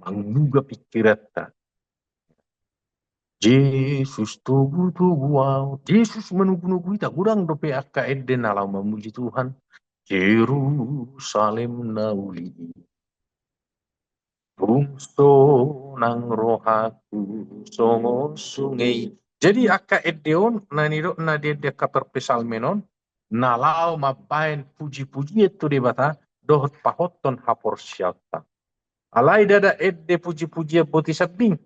mangguga pikiratta. Yesus tugu wow. Yesus menunggu-nunggu kita kurang dope akka ede nalau memuji Tuhan. Yerusalem nauli. Bungso nang rohaku songo sungai. Jadi akka edeon naniro na de kaperpesal menon nalau mabain puji-puji itu de bata dohot pahoton hapor syata. Alai dada ede puji-puji boti sabing.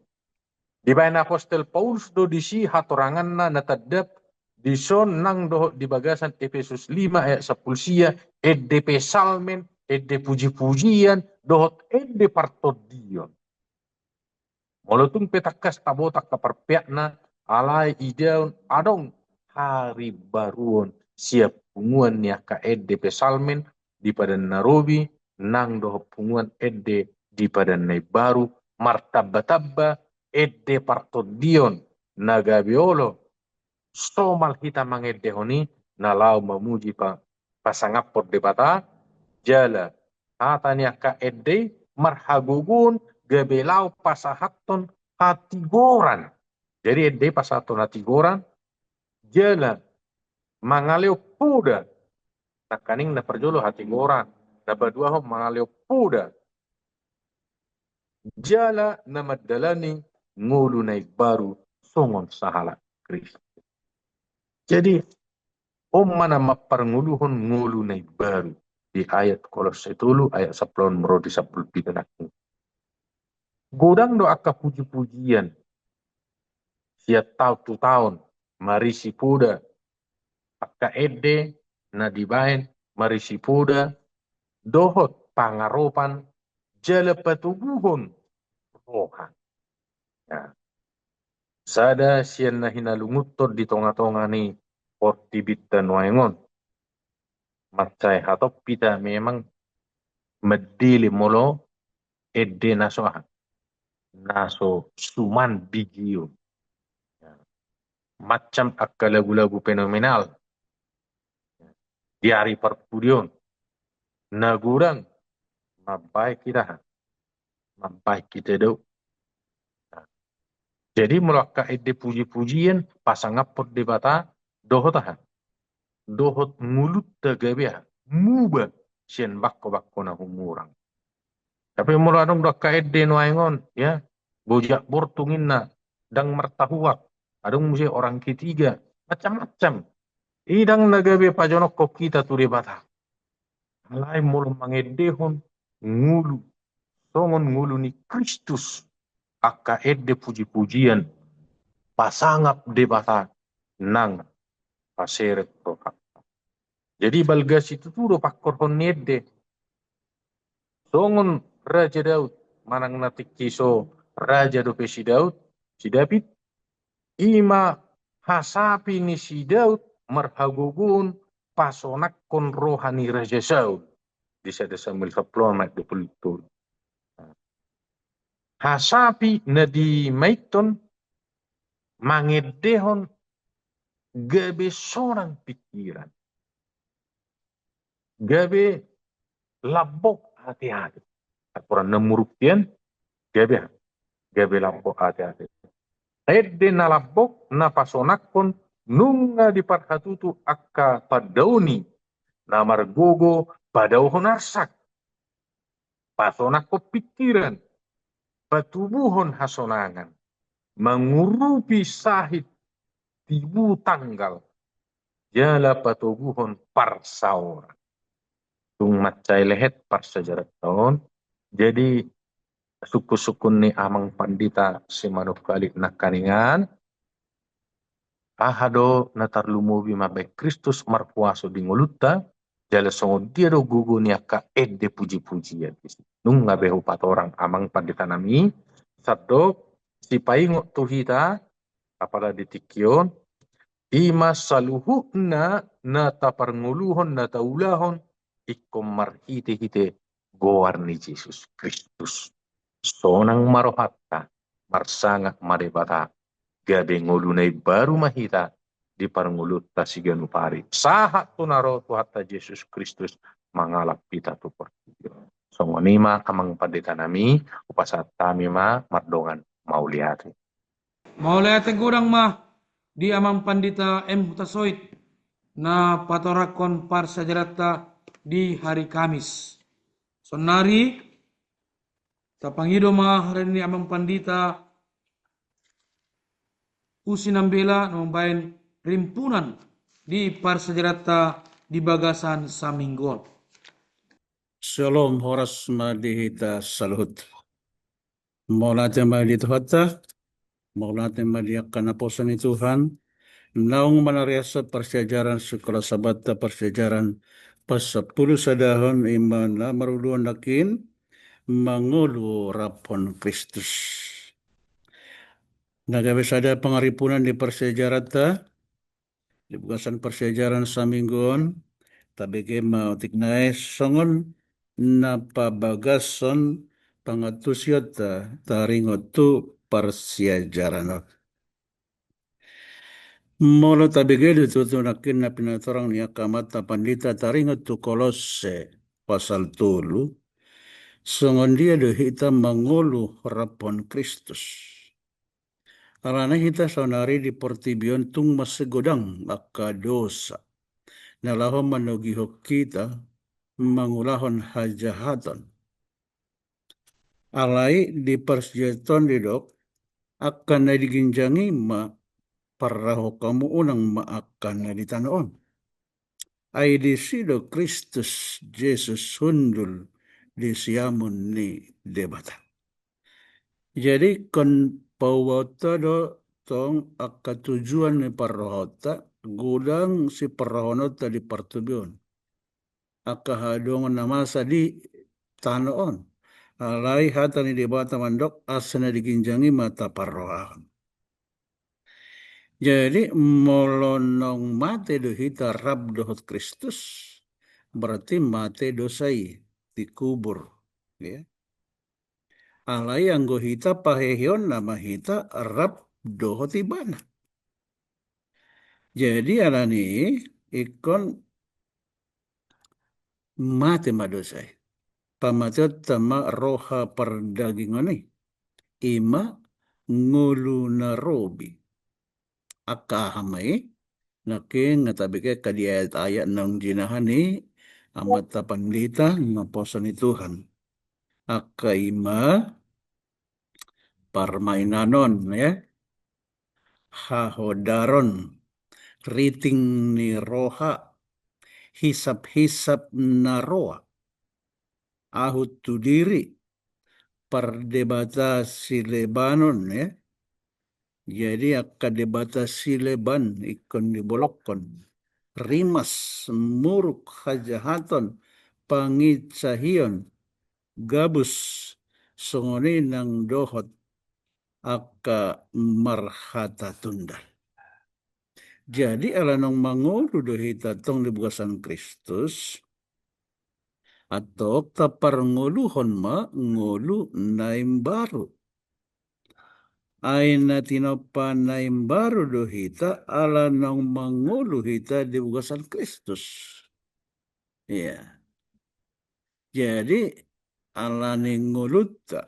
Di bain apostol Paulus do disi hatorangan na natadap di son nang dohot di bagasan Efesus 5 ayat 10 sia ede pesalmen ede puji-pujian dohot ede partodion. Molotung petakas tabotak kaperpiakna alai ideon adong hari baruon siap punguan niya ka ede pesalmen di padan narobi nang dohot punguan ede di padan nai baru martabba-tabba ede partodion nagabiolo somal kita mangedehoni nalau memuji pasangapot de bata jala hatanya ka ede marhagugun gabelau pasahaton hatigoran. Jadi ede pasahaton hatigoran jala mangaleo puda nakaning na perjolo hatigoran na badua ho mangaleo puda jala na madalani ngulu na baru songon sahala Kristus. Jadi mana maparnguluhon ngulu na baru di ayat Kolose 10 ayat 10 merodi 10 pidanak. Godang do akka puji-pujian siap tahun marisi puda akka ede na dibain marisi puda dohot pangaropan jala patuguhon rohan. Ya. Sada sian na hinalungutor di tonga-tonga ni portibit dan waingon. Macai hatop pita memang medili molo ede naso suman bigio. Macam akka lagu-lagu fenomenal diari perpudion nagurang mabai kita do. Jadi melaka ide puji-pujian pasang apot de bata dohotahan dohot mulut tagabia muba sien bakko na humurang. Tapi mula dong dak ide no aingon ya bojak bortungin na dang mertahuak adong musi orang ketiga macam-macam idang nagabe pajonok ko kita tu de bata. Alai mulu mangedehon ngulu songon ngulu ni Kristus aka ede puji-pujian pasangap de bata nang paseret roha. Jadi balgas itu tuh do pakor honede songon Raja Daud manang natik kiso Raja do si Daud si David ima hasapi ni si Daud marhagugun pasonak kon rohani Raja Saul di sada Samuel 10 hasapi na di maiton mangedehon gabe sorang pikiran gabe labok hati-hati apuran nemuruptian gabe labok hati-hati ede na labok na pasonakon nunga di parhatutu akka padauni na margogo padauhon arsak pasonako pikiran patubuhon hasonangan mengurupi sahid tibu tanggal jala patubuhon parsaora tung macai lehet parsajarat tahun jadi suku-sukun ni amang pandita si manukali nakaningan ahado natarlumubi mabek Kristus marpuaso di nguluta jala songo dia do gugu ni aka ede puji-pujian nung ngabehu pat orang amang pandita nami sadok si paingo tuhita apala ditikyon ima saluhukna na taparnguluhon na taulahon ikom marhite-hite goar ni Jesus Kristus sonang marohatta marsanga marebata gabe ngulunay baru mahita di parngulut ta siganu pari sahat tunaro tu hatta Jesus Kristus mangalap kita tu pertiyo songonima amang pandita nami upasat kami ma mardongan mauliati Mau lihat kurang mah di amang pandita M. Hutasoit na patorakon parsajarata di hari Kamis. Sonari tapangido mah hari amang pandita usinambela nombain rimpunan di parsajarata di bagasan Saminggon. Shalom horas madihita saluhut. Mau natin malito hata, mau natin maliakan aposan ni Tuhan, naung manariasa persejaran sekolah sabata persejaran pasapuluh sadahon iman na maruluan nakin mangulu rapon Kristus. Nagabe sada pangaripunan di persejarata, di bukasan persejaran Saminggon, tabige mautiknay songon na pabagason pangatusyot taringot tu persejaran. Molo tabige ditutunakin na pinatorang niya kamata pandita taringot tu Kolose pasal 3 songon dia dohita mangulu rapon Kristus. Alana hita sonari di portibion tung masegodang maka dosa. Nalahom manugihok kita mangulahon hajahatan. Alai di persjeton didok akan na diginjangi ma paraho kamu unang maakan na ditanoon. Ay di sido Kristus Jesus hundul di siamun ni debata. Jadi kon pawata do tong akatujuan ni parahota gudang si parahonota di partubion. Akahadongan namasa di tanoon. Alai hata ni debata mandok asana diginjangi mata parohan. Jadi molonong mate do hita rab dohot Kristus berarti mate dosai dikubur. Ya. Alai anggo hita pahehion nama hita rab dohot ibana. Jadi alani ikon mate madosai. Pamatot tama roha perdagingani. Ima ngulu narobi. Akahamai. Nake ngatabike kadi ayat nang jinahani amat tapandita ngaposan Tuhan. Akaima permainanon ya. Hahodaron. Riting ni roha. Hisap-hisap naroa. Ahut tu diri. Perdebatasi Lebanon ya. Jadi akka debatasi Leban ikon dibolokon. Rimas muruk hajahaton pangitsahion gabus songoni nang dohot akka marhata tunda. Jadi alanong mangolu dohita tong dibukasan Kristus atau tapar ngoluhon ma ngolu naim baru. Aina tinopa naim baru dohita alanong mangolu hita dibukasan Kristus. Ya. Jadi alani ngoluta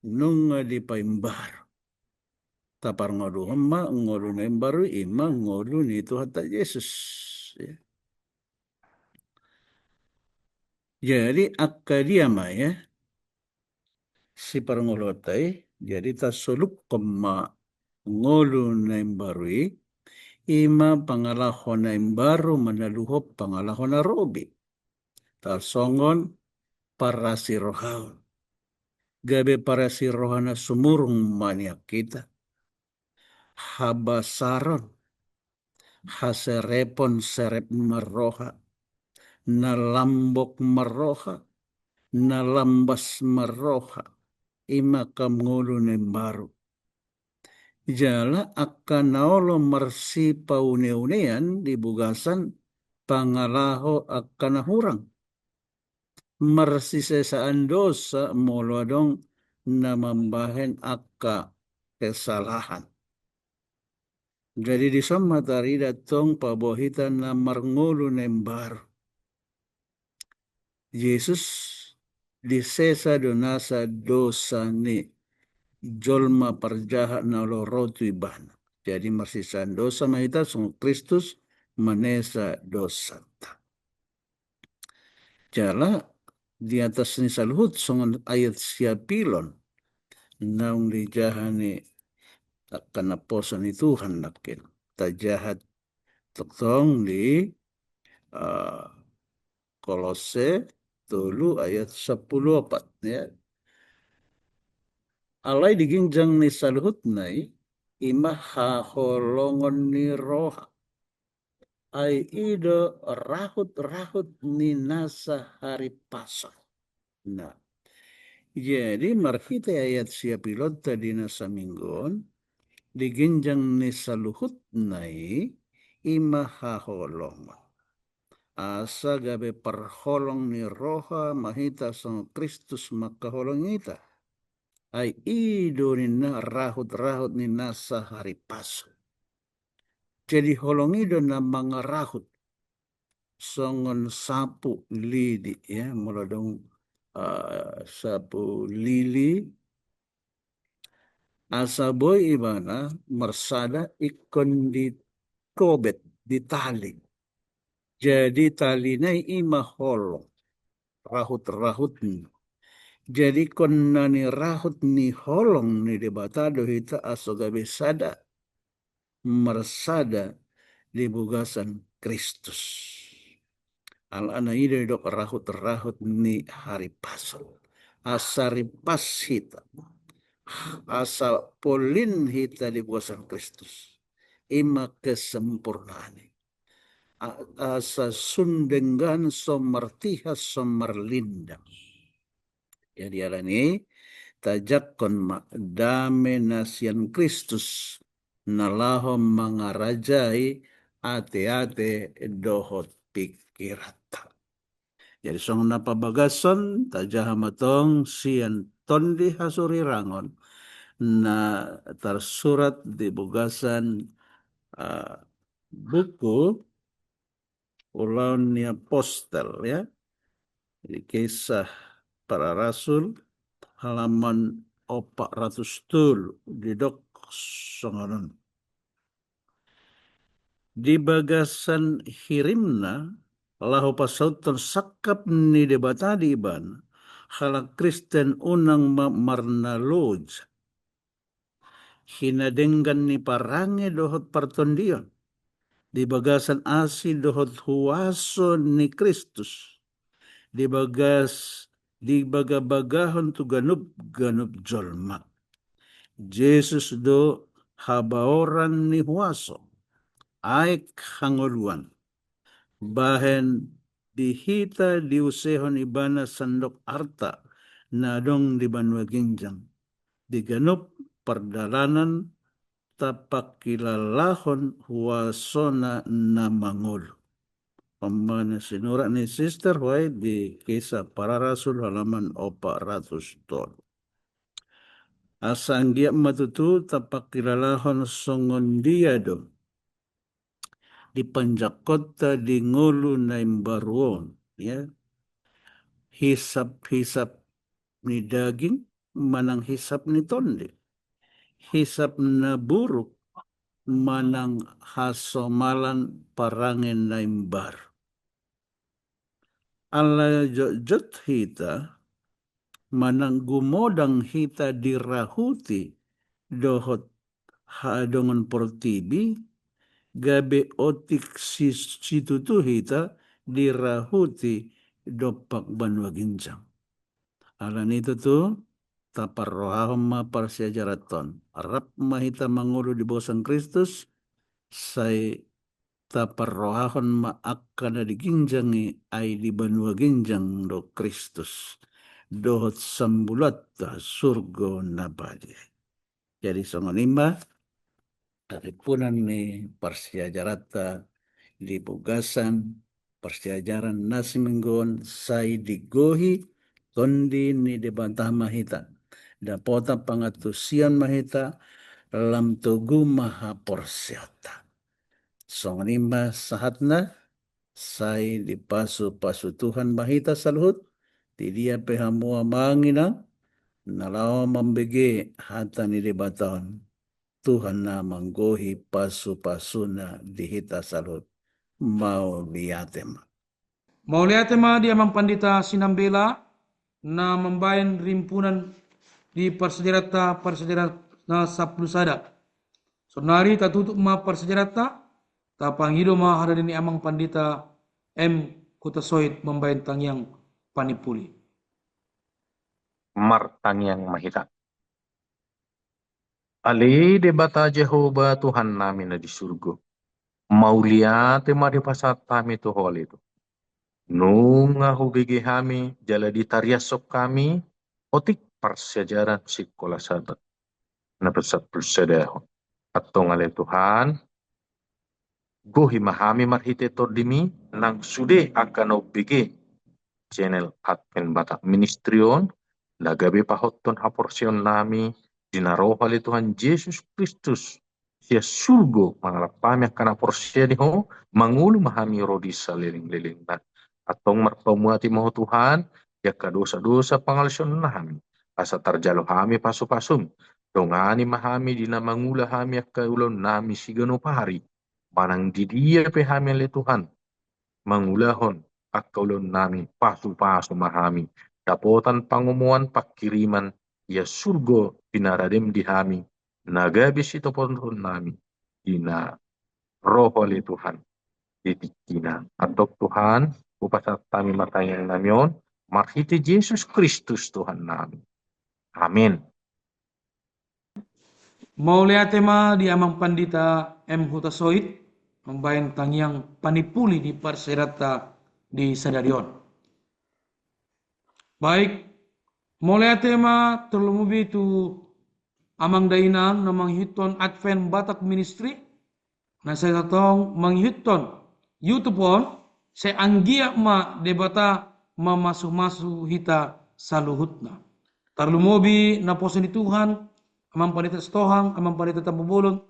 nunga di paimbaru. Tapar ngolu ma ngolu naim baru ima ngolu ni Tuhan Yesus. Ya. Jadi akka dia ya si parngolotai jadi tasuluk kema ngolu naim baru ima pangalahon naim baru manaluhop pangalahon na robi. Tarsongon parasi rohaun. Gabe parasi rohana sumurung maniak kita. Habasaron. Haserepon serep meroha. Nalambok meroha. Nalambas meroha. Ima kamngulu nembaru. Jala akan naolo mersi paune-unean dibugasan pangalaho akan hurang. Mersi sesaan dosa molodong namambahen akka kesalahan. Jadi di matahari datong pabohita na marngulu nembar. Yesus disesa donasa dosa ni jolma parjahat na lorotu ibana. Jadi marsisan dosa mahita sung Kristus manesa dosa. Jala di atas ni saluhut songon ayat siapilon naung di jahani akan aposan Tuhan nakin tajahat tong di Kolose tulu ayat 10:4 ya. Alai diginjang ni saluhut nai ima haholongon ni roha ai ido rahut ni nasa hari pasang. Nah, jadi markita ayat siapilot tadi nasa minggon diginjang ni saluhut nai ima haholong. Asa gabe perholong ni roha mahita sang Kristus makaholong ita. Ai ido ni na rahut ni nasa hari pasang. Jadi holong ido na mga rahut songon sapu lidi ya molodong sapu lili asaboy ibana mersada ikon di kobet di tali. Jadi tali na ima holong rahut ni. Jadi kon nani rahut ni holong ni debatado hita asogabe sada mersada di bugasan Kristus. Al-ana ide dok rahut ni hari pasal. Asari pas hita. Asal polin hita di bugasan Kristus. Ima kesempurnaan. Asa sundenggan somartiha somarlindang. Jadi alani tajakon dame nasian Kristus nalahom mangarajai ate-ate dohot pikirata. Jadi song napabagason tajahamatong sian tondi hasuri rangon na tersurat di bugasan buku Ulang ni Apostel ya Di Kisah Para Rasul halaman 400 didok songonon. Di bagasan hirimna lahu pasauton sakap ni debata di iban halak Kristen unang marna loj hinadenggan ni parange dohot partondion di bagasan asi dohot huwaso ni Kristus di bagabagahon tu ganup jolma Jesus do habaoran ni huwaso aik hangoluan bahen dihita diusehon ibana sandok arta na dong di Banua Ginjang diganup perdalanan tapakilalahon huwasona na mangul. Pemana sinura ni Sister White di Kisah Para Rasul halaman 400. Asanggia matutu tapakilalahon songon dia dong di panjakota di ngulu na imbaruon, ya. Hisap ni daging manang hisap ni tonde. Hisap na buruk manang hasomalan parangen na imbar. Ala jot hita manang gumodang hita dirahuti dohot haadongan portibi gabe otik situtu hita dirahuti dopak Banua Ginjang. Alan itu tuh taparrohahom ma parsejaraton. Arap mahita mangulu di bosang Kristus say taparrohahon ma akkana di ginjangi ay di Banua Ginjang do Kristus. Dohot sambulat surgo nabadi. Jadi songonimba aripunan ni parsiajarata di bugasan persiajaran nasi minggon say digohi tondi ni debantah mahita dapota pangatusian mahita lam tugu maha porsiata songonimba sahatna say dipasu Tuhan mahita saluhut ti dia pehamua mangina nalawa mambege hata ni debaton Tuhan na manggohi pasu-pasuna dihita salut mau liatema. Mau liatema dia mampandita sinambela na membayan rimpunan di persejarata na saplusada. Sonari tatutup ma persejarata tapanghido ma hada ni amang pandita M. Kutasoit membayan tangyang panipuli. Martangyang mahita. Ali debata Jehovah Tuhan namin na di surgo. Mauliate mari pasat kami to hol itu. Nung hubigi kami jala ditariasok kami otik persejaran sikola sabat. Napasat persedaho. Atong ale Tuhan gohi mahami marhite tordimi nang sude akan obigi channel Advent Batak Ministryon lagabe pahotton haporsion nami dinaroh oleh Tuhan Yesus Kristus sia surgo mangalap pami akan porsia ho mangulu mahami rodi saliling-liling atong marpamuati mo Tuhan ya kadosa-dosa pangalsion nami asa tarjalo hami pasu-pasum dongani mahami dina mangula hami akaulon nami sigano pari manang di dia pe hami le Tuhan mangulahon akaulon nami pasu-pasu mahami dapotan pangumuan pakiriman ya surgo pinaradem di hami nagabis ito ponton nami ina roho le Tuhan ditikina atok Tuhan upasat kami matayang namion marhiti Yesus Kristus Tuhan nami amin. Mau liatema di amang pandita M. Hutasoit membayan tangyang panipuli di persejarata di Sadarion. Baik, mau liatema terlumubi tu amang dainang na manghiton Advent Batak Ministry na saya tatong manghiton YouTube on saya anggia ma debata mamasu-masu hita saluhutna. Terlumubi na poso ni Tuhan amang pandita Stohang, amang pandita Tambubulon,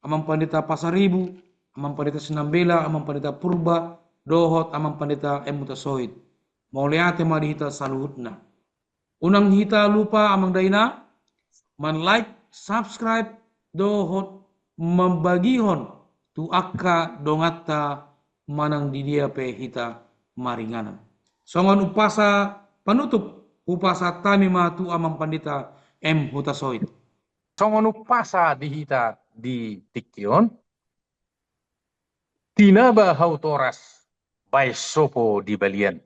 amang pandita Pasaribu, amang pandita Sinambela, amang pandita Purba, Dohot, amang pandita M. Hutasoit. mauliate mari hita saluhutna. Unang hita lupa amang daina, man like, subscribe, dohot, membagihon, tu akka dongata manang di dia pe hita maringanan. Songon upasa penutup, upasa tamima tu amang pandita M. Hutasoit. Songon upasa di hita di tikion, tinaba hautoras bai sopo di balian.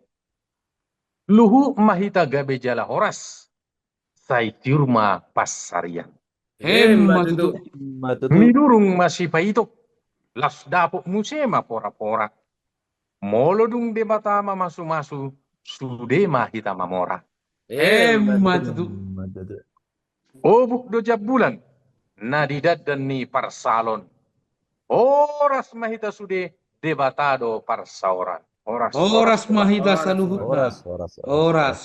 Luhu mahita gabe jala horas, sai tiurma pasarian. Matutu. Matutu. Midurung masih paitok, las dapok musema pora-pora. Molodung de batama masu-masu, sude mahita mamora. Matutu. Matutu. Obuk dojab bulan, nadidat dan ni parsalon. Horas mahita sude debatado parsauran. Horas mahita saluhutna. Oras. Horas.